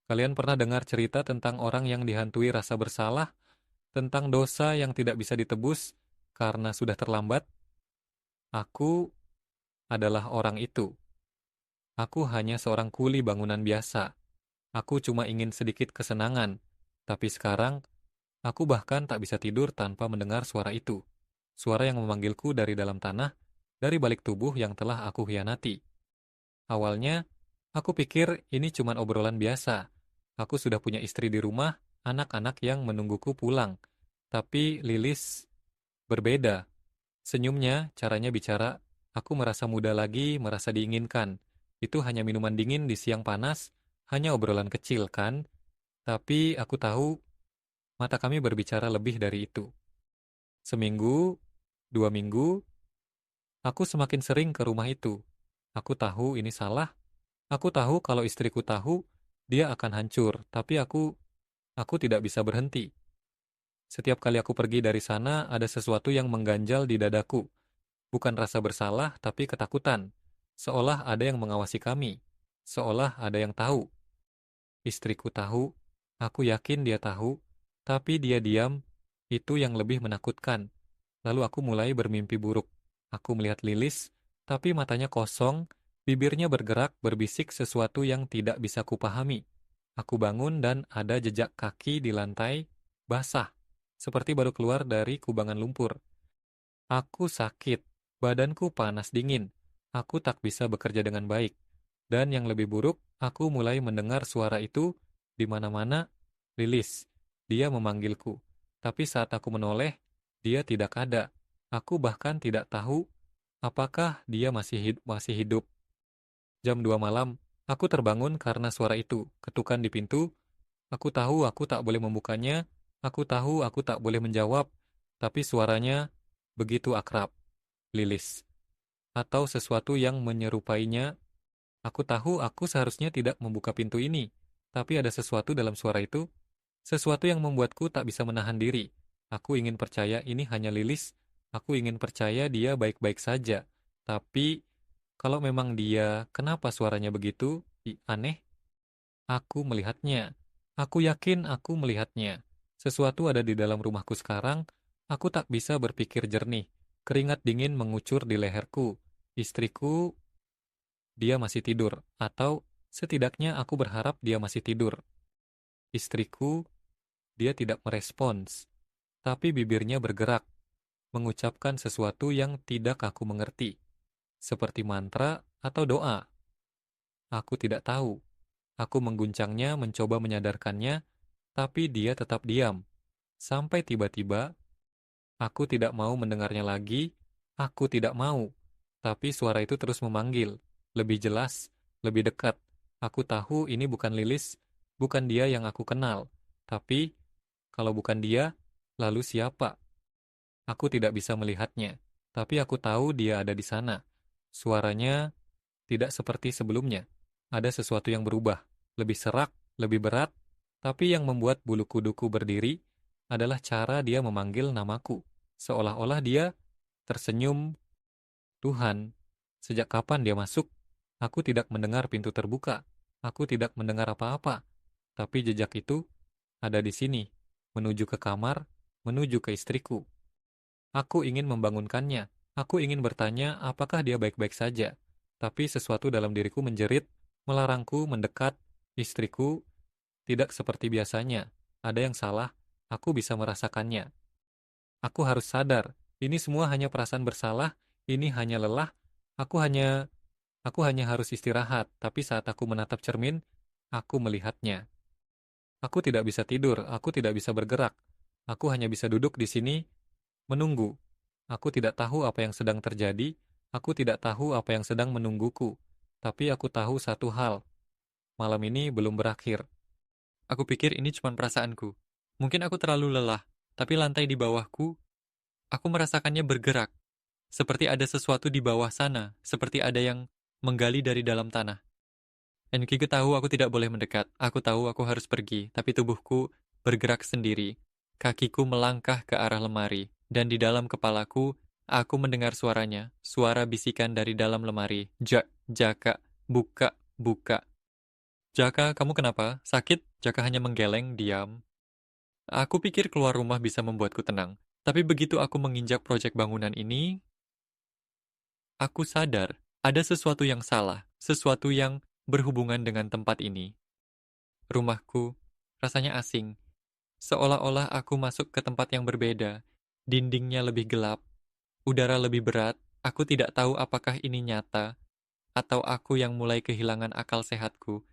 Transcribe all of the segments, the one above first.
Kalian pernah dengar cerita tentang orang yang dihantui rasa bersalah, tentang dosa yang tidak bisa ditebus karena sudah terlambat? Aku adalah orang itu. Aku hanya seorang kuli bangunan biasa. Aku cuma ingin sedikit kesenangan. Tapi sekarang, aku bahkan tak bisa tidur tanpa mendengar suara itu. Suara yang memanggilku dari dalam tanah, dari balik tubuh yang telah aku hianati. Awalnya, aku pikir ini cuma obrolan biasa. Aku sudah punya istri di rumah, anak-anak yang menungguku pulang. Tapi Lilis berbeda. Senyumnya, caranya bicara, aku merasa muda lagi, merasa diinginkan. Itu hanya minuman dingin di siang panas, hanya obrolan kecil kan? Tapi aku tahu mata kami berbicara lebih dari itu. Seminggu, 2 minggu, aku semakin sering ke rumah itu. Aku tahu ini salah. Aku tahu kalau istriku tahu, dia akan hancur. Tapi aku tidak bisa berhenti. Setiap kali aku pergi dari sana, ada sesuatu yang mengganjal di dadaku. Bukan rasa bersalah, tapi ketakutan. Seolah ada yang mengawasi kami. Seolah ada yang tahu. Istriku tahu, aku yakin dia tahu, tapi dia diam, itu yang lebih menakutkan. Lalu aku mulai bermimpi buruk. Aku melihat Lilis, tapi matanya kosong, bibirnya bergerak berbisik sesuatu yang tidak bisa kupahami. Aku bangun dan ada jejak kaki di lantai, basah, seperti baru keluar dari kubangan lumpur. Aku sakit, badanku panas dingin. Aku tak bisa bekerja dengan baik. Dan yang lebih buruk, aku mulai mendengar suara itu di mana-mana. Lilis, dia memanggilku. Tapi saat aku menoleh, dia tidak ada. Aku bahkan tidak tahu apakah dia masih hidup. Jam 2 malam, aku terbangun karena suara itu. Ketukan di pintu, aku tahu aku tak boleh membukanya. Aku tahu aku tak boleh menjawab. Tapi suaranya begitu akrab. Lilis. Atau sesuatu yang menyerupainya. Aku tahu aku seharusnya tidak membuka pintu ini, tapi ada sesuatu dalam suara itu, sesuatu yang membuatku tak bisa menahan diri. Aku ingin percaya ini hanya Lilis, aku ingin percaya dia baik-baik saja. Tapi, kalau memang dia, kenapa suaranya begitu? Aneh. Aku melihatnya. Aku yakin aku melihatnya. Sesuatu ada di dalam rumahku sekarang, aku tak bisa berpikir jernih. Keringat dingin mengucur di leherku. Istriku, dia masih tidur, atau setidaknya aku berharap dia masih tidur. Istriku, dia tidak merespons, tapi bibirnya bergerak, mengucapkan sesuatu yang tidak aku mengerti, seperti mantra atau doa. Aku tidak tahu. Aku mengguncangnya, mencoba menyadarkannya, tapi dia tetap diam. Sampai tiba-tiba, aku tidak mau mendengarnya lagi, aku tidak mau. Tapi suara itu terus memanggil, lebih jelas, lebih dekat. Aku tahu ini bukan Lilis, bukan dia yang aku kenal. Tapi, kalau bukan dia, lalu siapa? Aku tidak bisa melihatnya, tapi aku tahu dia ada di sana. Suaranya tidak seperti sebelumnya. Ada sesuatu yang berubah, lebih serak, lebih berat, tapi yang membuat bulu kuduku berdiri adalah cara dia memanggil namaku. Seolah-olah dia tersenyum. Tuhan, sejak kapan dia masuk? Aku tidak mendengar pintu terbuka. Aku tidak mendengar apa-apa. Tapi jejak itu ada di sini, menuju ke kamar, menuju ke istriku. Aku ingin membangunkannya. Aku ingin bertanya apakah dia baik-baik saja. Tapi sesuatu dalam diriku menjerit, melarangku mendekat. Istriku tidak seperti biasanya. Ada yang salah, aku bisa merasakannya. Aku harus sadar, ini semua hanya perasaan bersalah, ini hanya lelah, aku hanya aku hanya harus istirahat, tapi saat aku menatap cermin, aku melihatnya. Aku tidak bisa tidur, aku tidak bisa bergerak. Aku hanya bisa duduk di sini, menunggu. Aku tidak tahu apa yang sedang terjadi, aku tidak tahu apa yang sedang menungguku. Tapi aku tahu satu hal, malam ini belum berakhir. Aku pikir ini cuma perasaanku. Mungkin aku terlalu lelah, tapi lantai di bawahku, aku merasakannya bergerak. Seperti ada sesuatu di bawah sana, seperti ada yang menggali dari dalam tanah. Dan Kiku tahu aku tidak boleh mendekat. Aku tahu aku harus pergi, tapi tubuhku bergerak sendiri. Kakiku melangkah ke arah lemari, dan di dalam kepalaku, aku mendengar suaranya, suara bisikan dari dalam lemari. Jaka, buka, buka. Jaka, kamu kenapa? Sakit? Jaka hanya menggeleng, diam. Aku pikir keluar rumah bisa membuatku tenang. Tapi begitu aku menginjak proyek bangunan ini, aku sadar ada sesuatu yang salah, sesuatu yang berhubungan dengan tempat ini. Rumahku rasanya asing, seolah-olah aku masuk ke tempat yang berbeda. Dindingnya lebih gelap, udara lebih berat. Aku tidak tahu apakah ini nyata atau aku yang mulai kehilangan akal sehatku.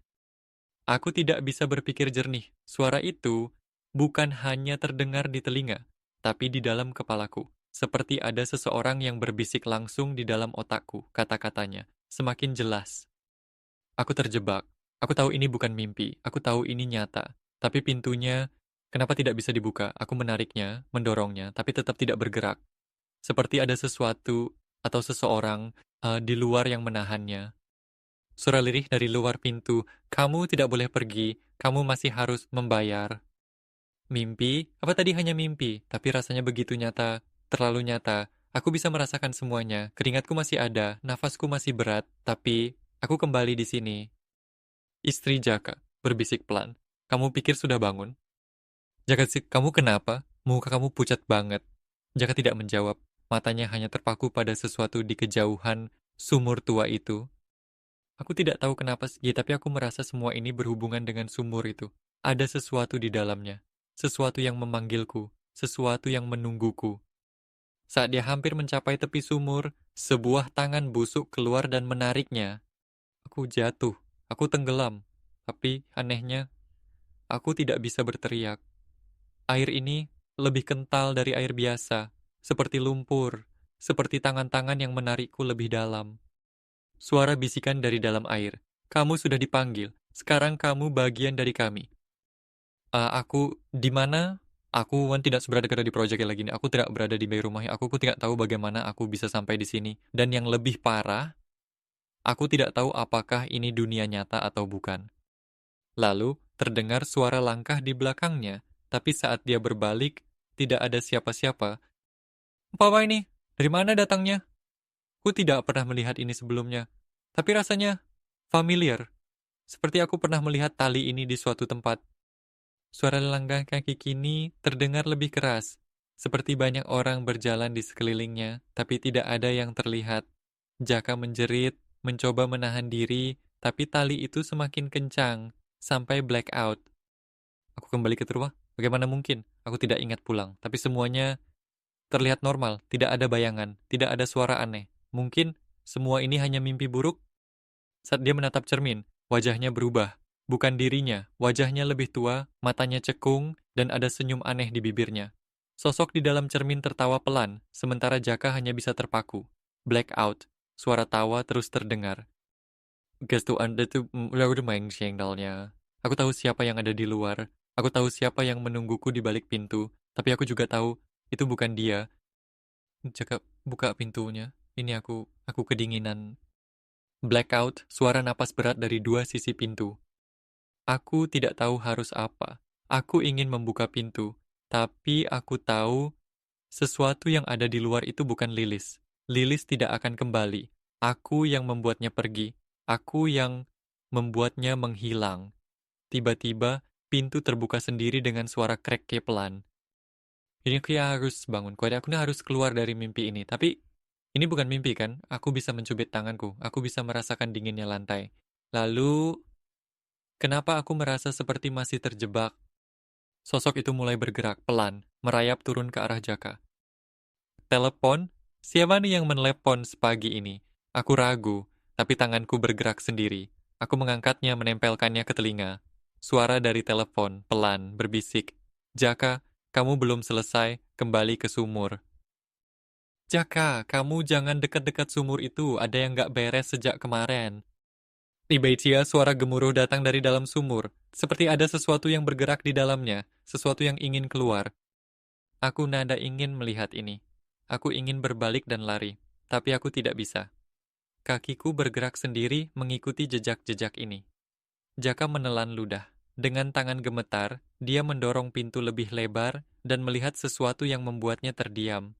Aku tidak bisa berpikir jernih. Suara itu bukan hanya terdengar di telinga, tapi di dalam kepalaku. Seperti ada seseorang yang berbisik langsung di dalam otakku, kata-katanya. Semakin jelas. Aku terjebak. Aku tahu ini bukan mimpi. Aku tahu ini nyata. Tapi pintunya, kenapa tidak bisa dibuka? Aku menariknya, mendorongnya, tapi tetap tidak bergerak. Seperti ada sesuatu atau seseorang di luar yang menahannya. Suara lirih dari luar pintu, kamu tidak boleh pergi, kamu masih harus membayar. Mimpi? Apa tadi hanya mimpi? Tapi rasanya begitu nyata, terlalu nyata. Aku bisa merasakan semuanya, keringatku masih ada, nafasku masih berat, tapi aku kembali di sini. Istri Jaka berbisik pelan. Kamu pikir sudah bangun? Jaka, kamu kenapa? Muka kamu pucat banget. Jaka tidak menjawab, matanya hanya terpaku pada sesuatu di kejauhan sumur tua itu. Aku tidak tahu kenapa sih, tapi aku merasa semua ini berhubungan dengan sumur itu. Ada sesuatu di dalamnya. Sesuatu yang memanggilku. Sesuatu yang menungguku. Saat dia hampir mencapai tepi sumur, sebuah tangan busuk keluar dan menariknya. Aku jatuh. Aku tenggelam. Tapi, anehnya, aku tidak bisa berteriak. Air ini lebih kental dari air biasa. Seperti lumpur. Seperti tangan-tangan yang menarikku lebih dalam. Suara bisikan dari dalam air. Kamu sudah dipanggil. Sekarang kamu bagian dari kami. Aku di mana? Aku tidak berada di proyek lagi ini. Aku tidak berada di rumahnya. Aku tidak tahu bagaimana aku bisa sampai di sini. Dan yang lebih parah, aku tidak tahu apakah ini dunia nyata atau bukan. Lalu, terdengar suara langkah di belakangnya. Tapi saat dia berbalik, tidak ada siapa-siapa. Apa ini? Dari mana datangnya? Aku tidak pernah melihat ini sebelumnya. Tapi rasanya familiar. Seperti aku pernah melihat tali ini di suatu tempat. Suara langkah kaki kini terdengar lebih keras, seperti banyak orang berjalan di sekelilingnya, tapi tidak ada yang terlihat. Jaka menjerit, mencoba menahan diri, tapi tali itu semakin kencang, sampai blackout. Aku kembali ke rumah. Bagaimana mungkin? Aku tidak ingat pulang, tapi semuanya terlihat normal, tidak ada bayangan, tidak ada suara aneh. Mungkin semua ini hanya mimpi buruk. Saat dia menatap cermin, wajahnya berubah. Bukan dirinya, wajahnya lebih tua, matanya cekung, dan ada senyum aneh di bibirnya. Sosok di dalam cermin tertawa pelan, sementara Jaka hanya bisa terpaku. Blackout, suara tawa terus terdengar. Guys tuh Anda tuh udah main signalnya. Aku tahu siapa yang ada di luar. Aku tahu siapa yang menungguku di balik pintu. Tapi aku juga tahu itu bukan dia. Jaka buka pintunya. Ini aku kedinginan. Blackout, suara napas berat dari dua sisi pintu. Aku tidak tahu harus apa. Aku ingin membuka pintu, tapi aku tahu sesuatu yang ada di luar itu bukan Lilis. Lilis tidak akan kembali. Aku yang membuatnya pergi. Aku yang membuatnya menghilang. Tiba-tiba, pintu terbuka sendiri dengan suara krek pelan. Ini aku harus bangun. Aku harus keluar dari mimpi ini. Tapi ini bukan mimpi kan? Aku bisa mencubit tanganku. Aku bisa merasakan dinginnya lantai. Lalu, kenapa aku merasa seperti masih terjebak? Sosok itu mulai bergerak pelan, merayap turun ke arah Jaka. Telepon? Siapa nih yang menelepon sepagi ini? Aku ragu, tapi tanganku bergerak sendiri. Aku mengangkatnya menempelkannya ke telinga. Suara dari telepon, pelan, berbisik. Jaka, kamu belum selesai, kembali ke sumur. Jaka, kamu jangan dekat-dekat sumur itu, ada yang gak beres sejak kemarin. Tiba-tiba suara gemuruh datang dari dalam sumur, seperti ada sesuatu yang bergerak di dalamnya, sesuatu yang ingin keluar. Aku nada ingin melihat ini. Aku ingin berbalik dan lari, tapi aku tidak bisa. Kakiku bergerak sendiri mengikuti jejak-jejak ini. Jaka menelan ludah. Dengan tangan gemetar, dia mendorong pintu lebih lebar dan melihat sesuatu yang membuatnya terdiam.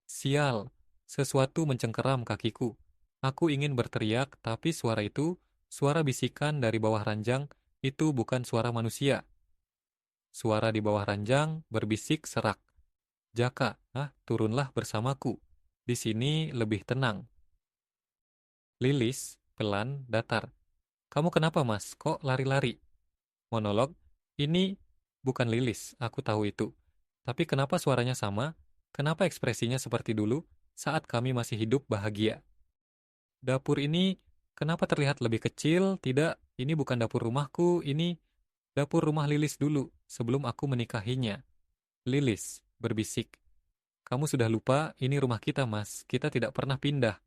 Sial, sesuatu mencengkeram kakiku. Aku ingin berteriak, tapi suara itu Suara bisikan dari bawah ranjang itu bukan suara manusia. Suara di bawah ranjang berbisik serak. Jaka, turunlah bersamaku. Di sini lebih tenang. Lilis, pelan, datar. Kamu kenapa, Mas? Kok lari-lari? Monolog, ini bukan Lilis, aku tahu itu. Tapi kenapa suaranya sama? Kenapa ekspresinya seperti dulu saat kami masih hidup bahagia? Dapur ini kenapa terlihat lebih kecil? Tidak, ini bukan dapur rumahku, ini dapur rumah Lilis dulu, sebelum aku menikahinya. Lilis berbisik, kamu sudah lupa, ini rumah kita, Mas. Kita tidak pernah pindah.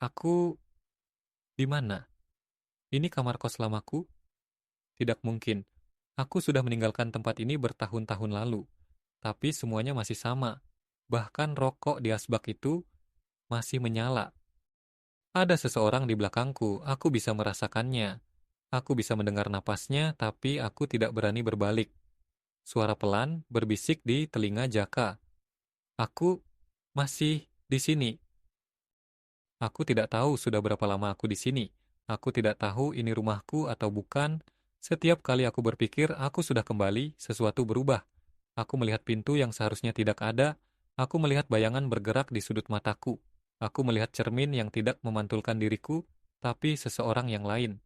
Aku di mana? Ini kamar kos lamaku? Tidak mungkin. Aku sudah meninggalkan tempat ini bertahun-tahun lalu. Tapi semuanya masih sama. Bahkan rokok di asbak itu masih menyala. Ada seseorang di belakangku, aku bisa merasakannya. Aku bisa mendengar napasnya, tapi aku tidak berani berbalik. Suara pelan berbisik di telinga Jaka. Aku masih di sini. Aku tidak tahu sudah berapa lama aku di sini. Aku tidak tahu ini rumahku atau bukan. Setiap kali aku berpikir aku sudah kembali, sesuatu berubah. Aku melihat pintu yang seharusnya tidak ada. Aku melihat bayangan bergerak di sudut mataku. Aku melihat cermin yang tidak memantulkan diriku, tapi seseorang yang lain.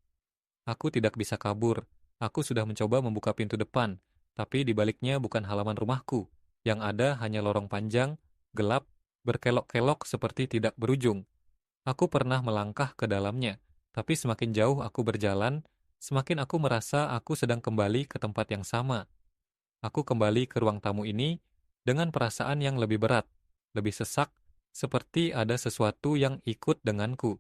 Aku tidak bisa kabur. Aku sudah mencoba membuka pintu depan, tapi di baliknya bukan halaman rumahku. Yang ada hanya lorong panjang, gelap, berkelok-kelok seperti tidak berujung. Aku pernah melangkah ke dalamnya, tapi semakin jauh aku berjalan, semakin aku merasa aku sedang kembali ke tempat yang sama. Aku kembali ke ruang tamu ini dengan perasaan yang lebih berat, lebih sesak, seperti ada sesuatu yang ikut denganku.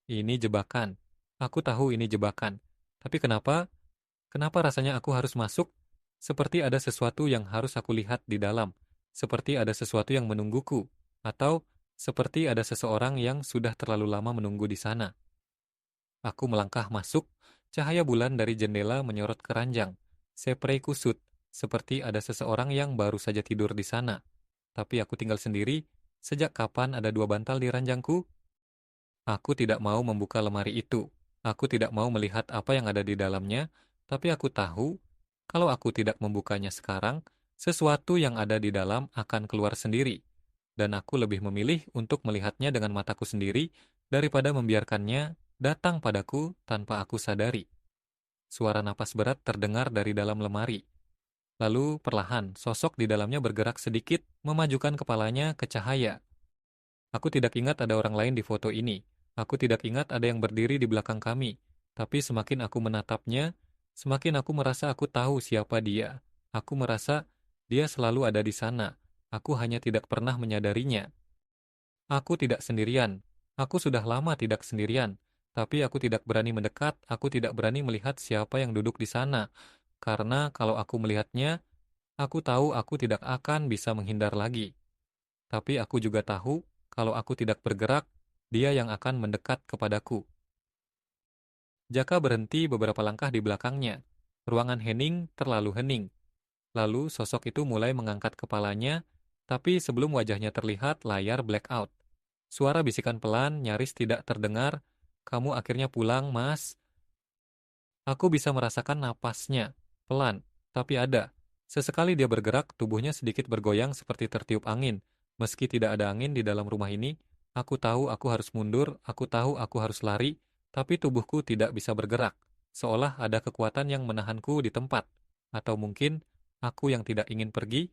Ini jebakan. Aku tahu ini jebakan. Tapi kenapa? Kenapa rasanya aku harus masuk? Seperti ada sesuatu yang harus aku lihat di dalam. Seperti ada sesuatu yang menungguku. Atau seperti ada seseorang yang sudah terlalu lama menunggu di sana. Aku melangkah masuk, cahaya bulan dari jendela menyorot ke ranjang. Seprei kusut, seperti ada seseorang yang baru saja tidur di sana. Tapi aku tinggal sendiri, sejak kapan ada dua bantal di ranjangku? Aku tidak mau membuka lemari itu. Aku tidak mau melihat apa yang ada di dalamnya, tapi aku tahu, kalau aku tidak membukanya sekarang, sesuatu yang ada di dalam akan keluar sendiri. Dan aku lebih memilih untuk melihatnya dengan mataku sendiri, daripada membiarkannya datang padaku tanpa aku sadari. Suara napas berat terdengar dari dalam lemari. Lalu perlahan, sosok di dalamnya bergerak sedikit, memajukan kepalanya ke cahaya. Aku tidak ingat ada orang lain di foto ini. Aku tidak ingat ada yang berdiri di belakang kami. Tapi semakin aku menatapnya, semakin aku merasa aku tahu siapa dia. Aku merasa dia selalu ada di sana. Aku hanya tidak pernah menyadarinya. Aku tidak sendirian. Aku sudah lama tidak sendirian. Tapi aku tidak berani mendekat, aku tidak berani melihat siapa yang duduk di sana. Karena kalau aku melihatnya, aku tahu aku tidak akan bisa menghindar lagi. Tapi aku juga tahu, kalau aku tidak bergerak, dia yang akan mendekat kepadaku. Jaka berhenti beberapa langkah di belakangnya. Ruangan hening terlalu hening. Lalu sosok itu mulai mengangkat kepalanya, tapi sebelum wajahnya terlihat, layar blackout. Suara bisikan pelan, nyaris tidak terdengar, "Kamu akhirnya pulang, Mas." Aku bisa merasakan napasnya, pelan, tapi ada. Sesekali dia bergerak, tubuhnya sedikit bergoyang seperti tertiup angin. Meski tidak ada angin di dalam rumah ini, aku tahu aku harus mundur, aku tahu aku harus lari, tapi tubuhku tidak bisa bergerak. Seolah ada kekuatan yang menahanku di tempat. Atau mungkin, aku yang tidak ingin pergi.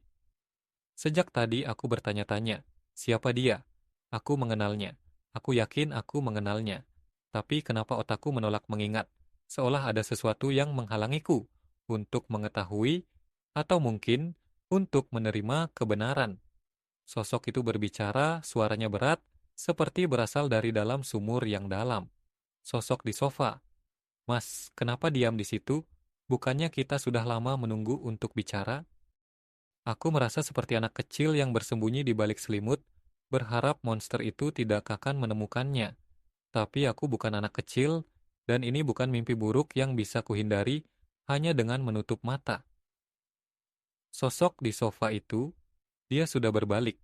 Sejak tadi aku bertanya-tanya, siapa dia? Aku mengenalnya. Aku yakin aku mengenalnya. Tapi kenapa otakku menolak mengingat? Seolah ada sesuatu yang menghalangiku untuk mengetahui atau mungkin untuk menerima kebenaran. Sosok itu berbicara, suaranya berat, seperti berasal dari dalam sumur yang dalam. Sosok di sofa. "Mas, kenapa diam di situ? Bukannya kita sudah lama menunggu untuk bicara?" Aku merasa seperti anak kecil yang bersembunyi di balik selimut, berharap monster itu tidak akan menemukannya. Tapi aku bukan anak kecil, dan ini bukan mimpi buruk yang bisa kuhindari hanya dengan menutup mata. Sosok di sofa itu, dia sudah berbalik.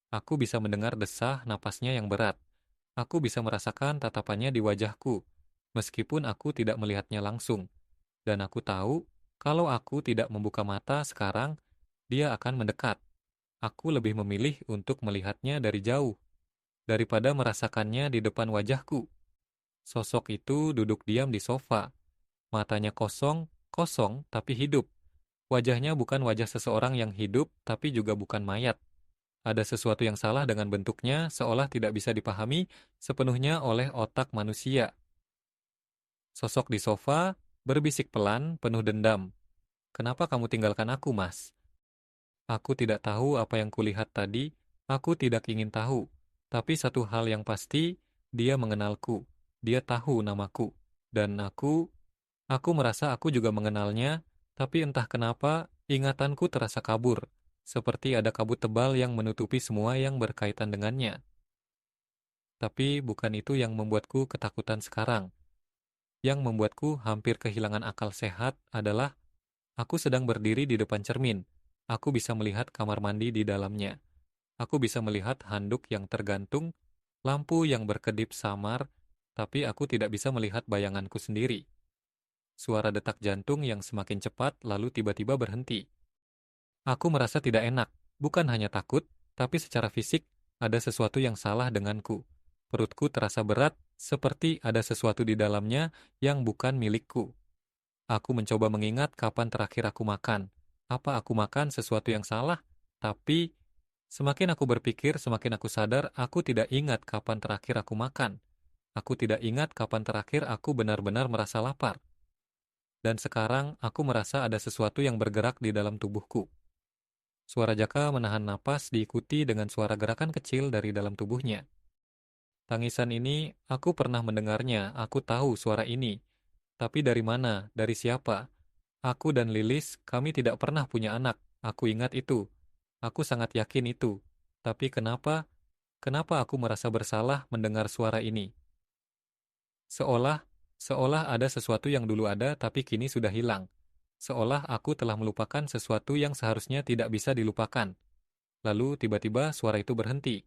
Aku bisa mendengar desah napasnya yang berat. Aku bisa merasakan tatapannya di wajahku. meskipun aku tidak melihatnya langsung. Dan aku tahu, kalau aku tidak membuka mata sekarang, dia akan mendekat. Aku lebih memilih untuk melihatnya dari jauh, daripada merasakannya di depan wajahku. Sosok itu duduk diam di sofa, matanya kosong, kosong tapi hidup. Wajahnya bukan wajah seseorang yang hidup, tapi juga bukan mayat. Ada sesuatu yang salah dengan bentuknya, seolah tidak bisa dipahami sepenuhnya oleh otak manusia. Sosok di sofa berbisik pelan, penuh dendam. "Kenapa kamu tinggalkan aku, Mas?" Aku tidak tahu apa yang kulihat tadi, aku tidak ingin tahu. Tapi satu hal yang pasti, dia mengenalku. Dia tahu namaku. Dan aku merasa aku juga mengenalnya, tapi entah kenapa ingatanku terasa kabur. Seperti ada kabut tebal yang menutupi semua yang berkaitan dengannya. Tapi bukan itu yang membuatku ketakutan sekarang. Yang membuatku hampir kehilangan akal sehat adalah aku sedang berdiri di depan cermin. Aku bisa melihat kamar mandi di dalamnya. Aku bisa melihat handuk yang tergantung, lampu yang berkedip samar, tapi aku tidak bisa melihat bayanganku sendiri. Suara detak jantung yang semakin cepat lalu tiba-tiba berhenti. Aku merasa tidak enak, bukan hanya takut, tapi secara fisik ada sesuatu yang salah denganku. Perutku terasa berat, seperti ada sesuatu di dalamnya yang bukan milikku. Aku mencoba mengingat kapan terakhir aku makan. Apa aku makan sesuatu yang salah? Tapi semakin aku berpikir, semakin aku sadar aku tidak ingat kapan terakhir aku makan. Aku tidak ingat kapan terakhir aku benar-benar merasa lapar. Dan sekarang aku merasa ada sesuatu yang bergerak di dalam tubuhku. Suara Jaka menahan napas diikuti dengan suara gerakan kecil dari dalam tubuhnya. Tangisan ini, aku pernah mendengarnya, aku tahu suara ini. Tapi dari mana? Dari siapa? Aku dan Lilis, kami tidak pernah punya anak. Aku ingat itu. Aku sangat yakin itu. Tapi kenapa aku merasa bersalah mendengar suara ini? Seolah ada sesuatu yang dulu ada tapi kini sudah hilang. Seolah aku telah melupakan sesuatu yang seharusnya tidak bisa dilupakan. Lalu tiba-tiba suara itu berhenti.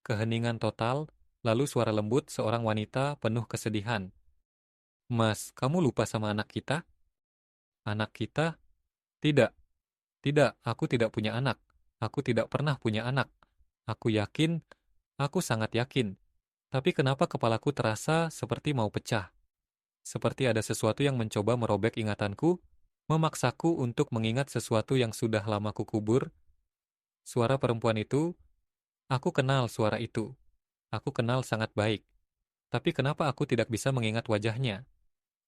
Keheningan total, lalu suara lembut seorang wanita penuh kesedihan. "Mas, kamu lupa sama anak kita?" "Anak kita? Tidak, tidak, aku tidak punya anak. Aku tidak pernah punya anak. Aku yakin, aku sangat yakin. Tapi kenapa kepalaku terasa seperti mau pecah? Seperti ada sesuatu yang mencoba merobek ingatanku, memaksaku untuk mengingat sesuatu yang sudah lama kukubur. Suara perempuan itu, aku kenal suara itu. Aku kenal sangat baik. Tapi kenapa aku tidak bisa mengingat wajahnya?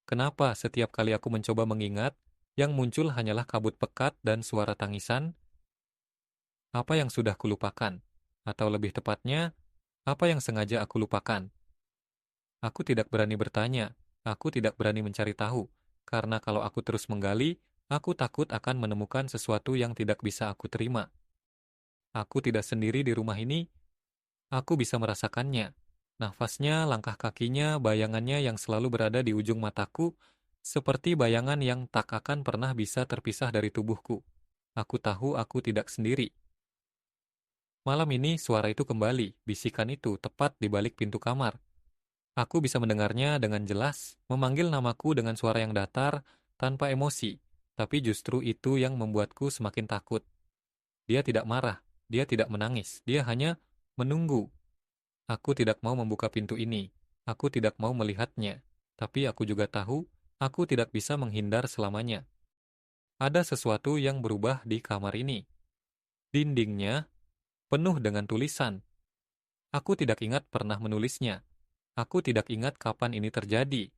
Kenapa setiap kali aku mencoba mengingat, yang muncul hanyalah kabut pekat dan suara tangisan? Apa yang sudah kulupakan? Atau lebih tepatnya, apa yang sengaja aku lupakan? Aku tidak berani bertanya, aku tidak berani mencari tahu, karena kalau aku terus menggali, aku takut akan menemukan sesuatu yang tidak bisa aku terima. Aku tidak sendiri di rumah ini, aku bisa merasakannya. Nafasnya, langkah kakinya, bayangannya yang selalu berada di ujung mataku, seperti bayangan yang tak akan pernah bisa terpisah dari tubuhku. Aku tahu aku tidak sendiri. Malam ini suara itu kembali, bisikan itu tepat di balik pintu kamar. Aku bisa mendengarnya dengan jelas, memanggil namaku dengan suara yang datar, tanpa emosi, tapi justru itu yang membuatku semakin takut. Dia tidak marah, dia tidak menangis, dia hanya menunggu. Aku tidak mau membuka pintu ini, aku tidak mau melihatnya, tapi aku juga tahu, aku tidak bisa menghindar selamanya. Ada sesuatu yang berubah di kamar ini. Dindingnya penuh dengan tulisan. Aku tidak ingat pernah menulisnya. Aku tidak ingat kapan ini terjadi.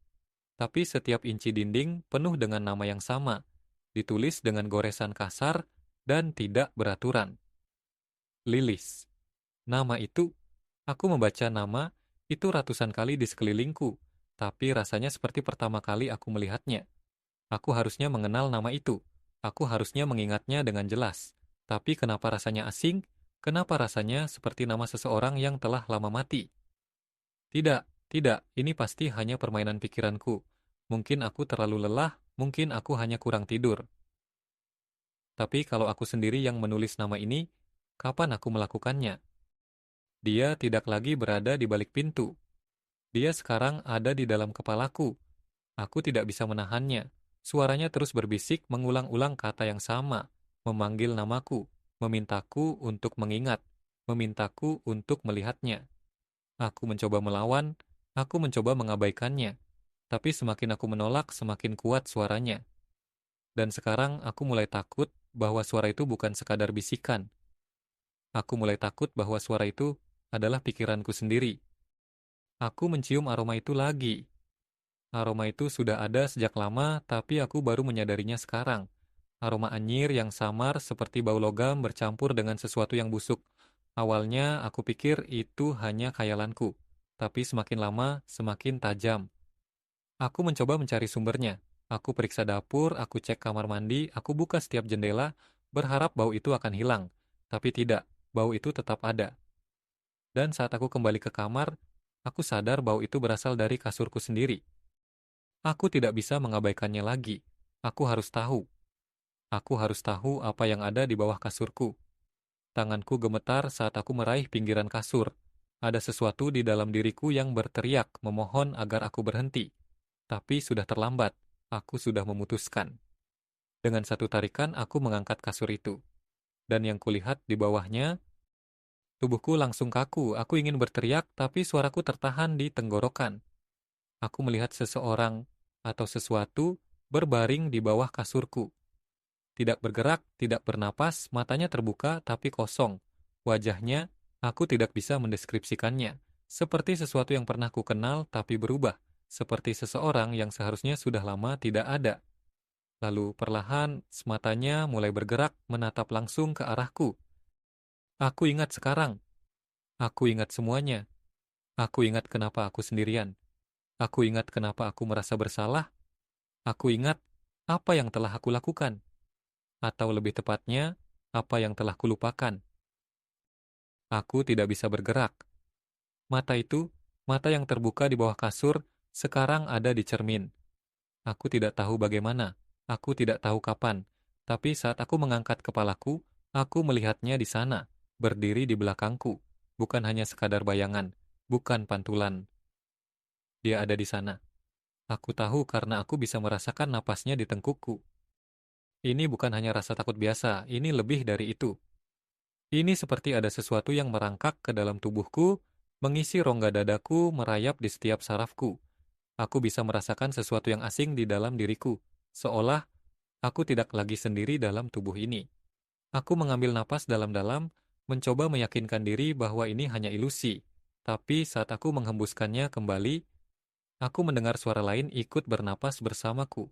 Tapi setiap inci dinding penuh dengan nama yang sama, ditulis dengan goresan kasar dan tidak beraturan. Lilis. Nama itu, aku membaca nama itu ratusan kali di sekelilingku, tapi rasanya seperti pertama kali aku melihatnya. Aku harusnya mengenal nama itu. Aku harusnya mengingatnya dengan jelas. Tapi kenapa rasanya asing? Kenapa rasanya seperti nama seseorang yang telah lama mati? Tidak, tidak, ini pasti hanya permainan pikiranku. Mungkin aku terlalu lelah, mungkin aku hanya kurang tidur. Tapi kalau aku sendiri yang menulis nama ini, kapan aku melakukannya? Dia tidak lagi berada di balik pintu. Dia sekarang ada di dalam kepalaku. Aku tidak bisa menahannya. Suaranya terus berbisik mengulang-ulang kata yang sama, memanggil namaku, memintaku untuk mengingat, memintaku untuk melihatnya. Aku mencoba melawan, aku mencoba mengabaikannya. Tapi semakin aku menolak, semakin kuat suaranya. Dan sekarang aku mulai takut bahwa suara itu bukan sekadar bisikan. Aku mulai takut bahwa suara itu adalah pikiranku sendiri. Aku mencium aroma itu lagi. Aroma itu sudah ada sejak lama, tapi aku baru menyadarinya sekarang. Aroma anyir yang samar seperti bau logam bercampur dengan sesuatu yang busuk. Awalnya aku pikir itu hanya khayalanku, tapi semakin lama semakin tajam. Aku mencoba mencari sumbernya. Aku periksa dapur, aku cek kamar mandi, aku buka setiap jendela, berharap bau itu akan hilang. Tapi tidak, bau itu tetap ada. Dan saat aku kembali ke kamar, aku sadar bau itu berasal dari kasurku sendiri. Aku tidak bisa mengabaikannya lagi. Aku harus tahu. Aku harus tahu apa yang ada di bawah kasurku. Tanganku gemetar saat aku meraih pinggiran kasur. Ada sesuatu di dalam diriku yang berteriak, memohon agar aku berhenti. Tapi sudah terlambat. Aku sudah memutuskan. Dengan satu tarikan, aku mengangkat kasur itu. Dan yang kulihat di bawahnya, tubuhku langsung kaku. Aku ingin berteriak, tapi suaraku tertahan di tenggorokan. Aku melihat seseorang atau sesuatu berbaring di bawah kasurku. Tidak bergerak, tidak bernapas, matanya terbuka tapi kosong. Wajahnya, aku tidak bisa mendeskripsikannya. Seperti sesuatu yang pernah ku kenal tapi berubah. Seperti seseorang yang seharusnya sudah lama tidak ada. Lalu perlahan, matanya mulai bergerak menatap langsung ke arahku. Aku ingat sekarang. Aku ingat semuanya. Aku ingat kenapa aku sendirian. Aku ingat kenapa aku merasa bersalah. Aku ingat apa yang telah aku lakukan. Atau lebih tepatnya, apa yang telah kulupakan. Aku tidak bisa bergerak. Mata itu, mata yang terbuka di bawah kasur, sekarang ada di cermin. Aku tidak tahu bagaimana, aku tidak tahu kapan, tapi saat aku mengangkat kepalaku, aku melihatnya di sana, berdiri di belakangku. Bukan hanya sekadar bayangan, bukan pantulan. Dia ada di sana. Aku tahu karena aku bisa merasakan napasnya di tengkukku. Ini bukan hanya rasa takut biasa, ini lebih dari itu. Ini seperti ada sesuatu yang merangkak ke dalam tubuhku, mengisi rongga dadaku, merayap di setiap sarafku. Aku bisa merasakan sesuatu yang asing di dalam diriku, seolah aku tidak lagi sendiri dalam tubuh ini. Aku mengambil napas dalam-dalam, mencoba meyakinkan diri bahwa ini hanya ilusi. Tapi saat aku menghembuskannya kembali, aku mendengar suara lain ikut bernapas bersamaku.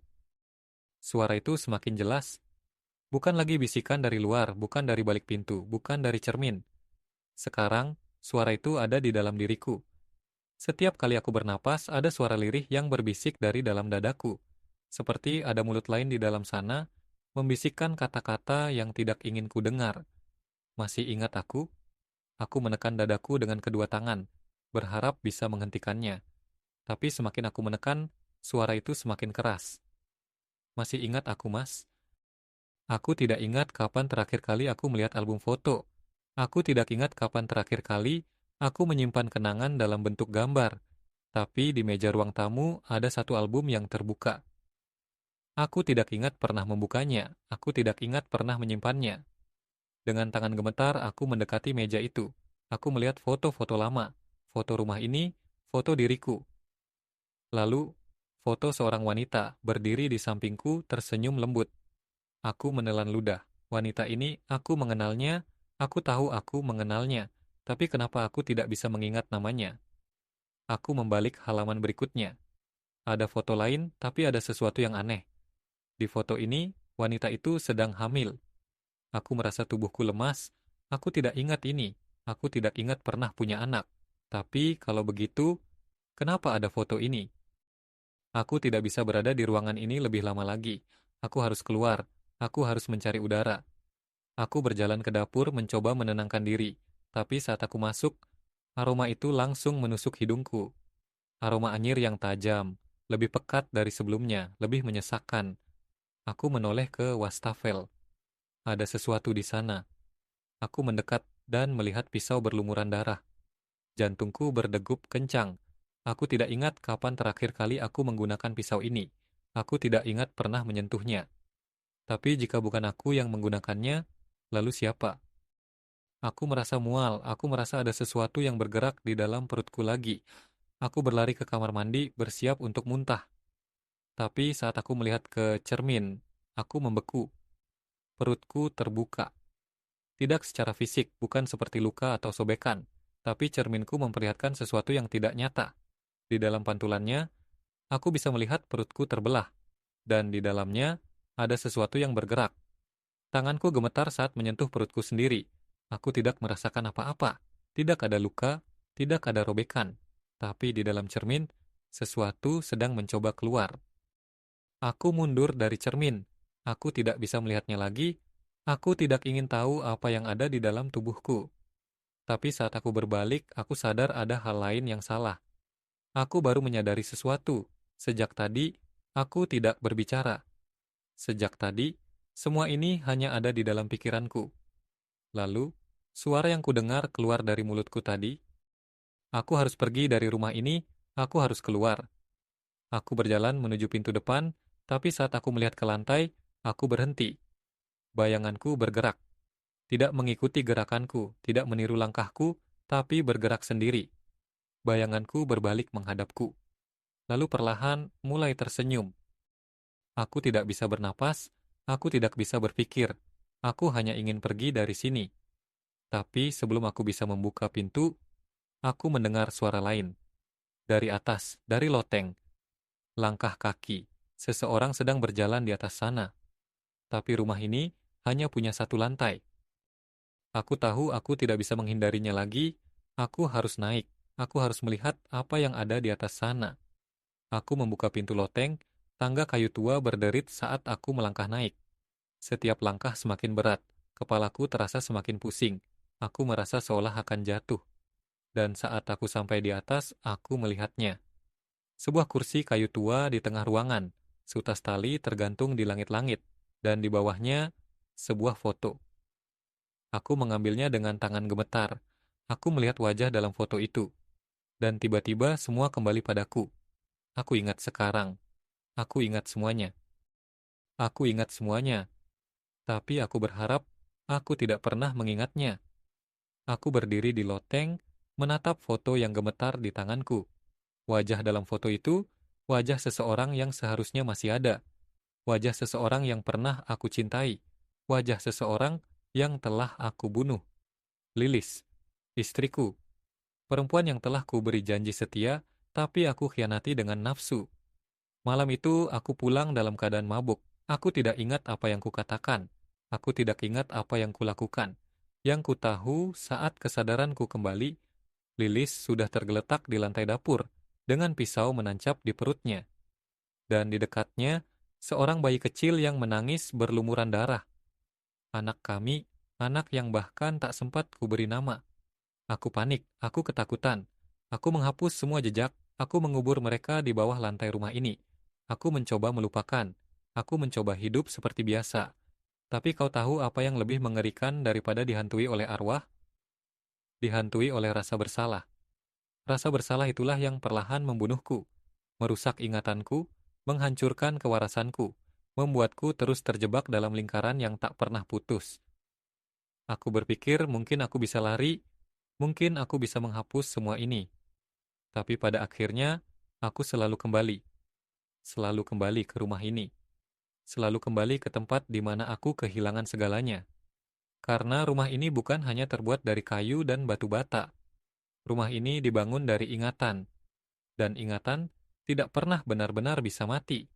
Suara itu semakin jelas. Bukan lagi bisikan dari luar, bukan dari balik pintu, bukan dari cermin. Sekarang, suara itu ada di dalam diriku. Setiap kali aku bernapas, ada suara lirih yang berbisik dari dalam dadaku. Seperti ada mulut lain di dalam sana, membisikkan kata-kata yang tidak ingin ku dengar. Masih ingat aku? Aku menekan dadaku dengan kedua tangan, berharap bisa menghentikannya. Tapi semakin aku menekan, suara itu semakin keras. Masih ingat aku, Mas? Aku tidak ingat kapan terakhir kali aku melihat album foto. Aku tidak ingat kapan terakhir kali aku menyimpan kenangan dalam bentuk gambar. Tapi di meja ruang tamu ada satu album yang terbuka. Aku tidak ingat pernah membukanya. Aku tidak ingat pernah menyimpannya. Dengan tangan gemetar, aku mendekati meja itu. Aku melihat foto-foto lama. Foto rumah ini, foto diriku. Lalu, foto seorang wanita berdiri di sampingku tersenyum lembut. Aku menelan ludah. Wanita ini, aku mengenalnya, aku tahu aku mengenalnya. Tapi kenapa aku tidak bisa mengingat namanya? Aku membalik halaman berikutnya. Ada foto lain, tapi ada sesuatu yang aneh. Di foto ini, wanita itu sedang hamil. Aku merasa tubuhku lemas. Aku tidak ingat ini. Aku tidak ingat pernah punya anak. Tapi kalau begitu, kenapa ada foto ini? Aku tidak bisa berada di ruangan ini lebih lama lagi. Aku harus keluar. Aku harus mencari udara. Aku berjalan ke dapur mencoba menenangkan diri. Tapi saat aku masuk, aroma itu langsung menusuk hidungku. Aroma anyir yang tajam, lebih pekat dari sebelumnya, lebih menyesakkan. Aku menoleh ke wastafel. Ada sesuatu di sana. Aku mendekat dan melihat pisau berlumuran darah. Jantungku berdegup kencang. Aku tidak ingat kapan terakhir kali aku menggunakan pisau ini. Aku tidak ingat pernah menyentuhnya. Tapi jika bukan aku yang menggunakannya, lalu siapa? Aku merasa mual, aku merasa ada sesuatu yang bergerak di dalam perutku lagi. Aku berlari ke kamar mandi, bersiap untuk muntah. Tapi saat aku melihat ke cermin, aku membeku. Perutku terbuka. Tidak secara fisik, bukan seperti luka atau sobekan. Tapi cerminku memperlihatkan sesuatu yang tidak nyata. Di dalam pantulannya, aku bisa melihat perutku terbelah. Dan di dalamnya, ada sesuatu yang bergerak. Tanganku gemetar saat menyentuh perutku sendiri. Aku tidak merasakan apa-apa. Tidak ada luka, tidak ada robekan. Tapi di dalam cermin, sesuatu sedang mencoba keluar. Aku mundur dari cermin. Aku tidak bisa melihatnya lagi. Aku tidak ingin tahu apa yang ada di dalam tubuhku. Tapi saat aku berbalik, aku sadar ada hal lain yang salah. Aku baru menyadari sesuatu. Sejak tadi, aku tidak berbicara. Sejak tadi, semua ini hanya ada di dalam pikiranku. Lalu, suara yang kudengar keluar dari mulutku tadi, aku harus pergi dari rumah ini, aku harus keluar. Aku berjalan menuju pintu depan, tapi saat aku melihat ke lantai, aku berhenti. Bayanganku bergerak, tidak mengikuti gerakanku, tidak meniru langkahku, tapi bergerak sendiri. Bayanganku berbalik menghadapku. Lalu perlahan mulai tersenyum. Aku tidak bisa bernapas, aku tidak bisa berpikir. Aku hanya ingin pergi dari sini. Tapi sebelum aku bisa membuka pintu, aku mendengar suara lain. Dari atas, dari loteng. Langkah kaki. Seseorang sedang berjalan di atas sana. Tapi rumah ini hanya punya satu lantai. Aku tahu aku tidak bisa menghindarinya lagi. Aku harus naik. Aku harus melihat apa yang ada di atas sana. Aku membuka pintu loteng. Tangga kayu tua berderit saat aku melangkah naik. Setiap langkah semakin berat. Kepalaku terasa semakin pusing. Aku merasa seolah akan jatuh. Dan saat aku sampai di atas, aku melihatnya. Sebuah kursi kayu tua di tengah ruangan. Seutas tali tergantung di langit-langit. Dan di bawahnya, sebuah foto. Aku mengambilnya dengan tangan gemetar. Aku melihat wajah dalam foto itu. Dan tiba-tiba semua kembali padaku. Aku ingat sekarang. Aku ingat semuanya. Aku ingat semuanya. Tapi aku berharap aku tidak pernah mengingatnya. Aku berdiri di loteng, menatap foto yang gemetar di tanganku. Wajah dalam foto itu, wajah seseorang yang seharusnya masih ada. Wajah seseorang yang pernah aku cintai. Wajah seseorang yang telah aku bunuh. Lilis, istriku. Perempuan yang telah kuberi janji setia, tapi aku khianati dengan nafsu. Malam itu aku pulang dalam keadaan mabuk. Aku tidak ingat apa yang kukatakan. Aku tidak ingat apa yang kulakukan. Yang ku tahu saat kesadaranku kembali, Lilis sudah tergeletak di lantai dapur dengan pisau menancap di perutnya. Dan di dekatnya, seorang bayi kecil yang menangis berlumuran darah. Anak kami, anak yang bahkan tak sempat kuberi nama. Aku panik, aku ketakutan. Aku menghapus semua jejak, aku mengubur mereka di bawah lantai rumah ini. Aku mencoba melupakan. Aku mencoba hidup seperti biasa. Tapi kau tahu apa yang lebih mengerikan daripada dihantui oleh arwah? Dihantui oleh rasa bersalah. Rasa bersalah itulah yang perlahan membunuhku, merusak ingatanku, menghancurkan kewarasanku, membuatku terus terjebak dalam lingkaran yang tak pernah putus. Aku berpikir mungkin aku bisa lari, mungkin aku bisa menghapus semua ini. Tapi pada akhirnya, aku selalu kembali ke rumah ini, selalu kembali ke tempat di mana aku kehilangan segalanya. Karena rumah ini bukan hanya terbuat dari kayu dan batu bata. Rumah ini dibangun dari ingatan, dan ingatan tidak pernah benar-benar bisa mati.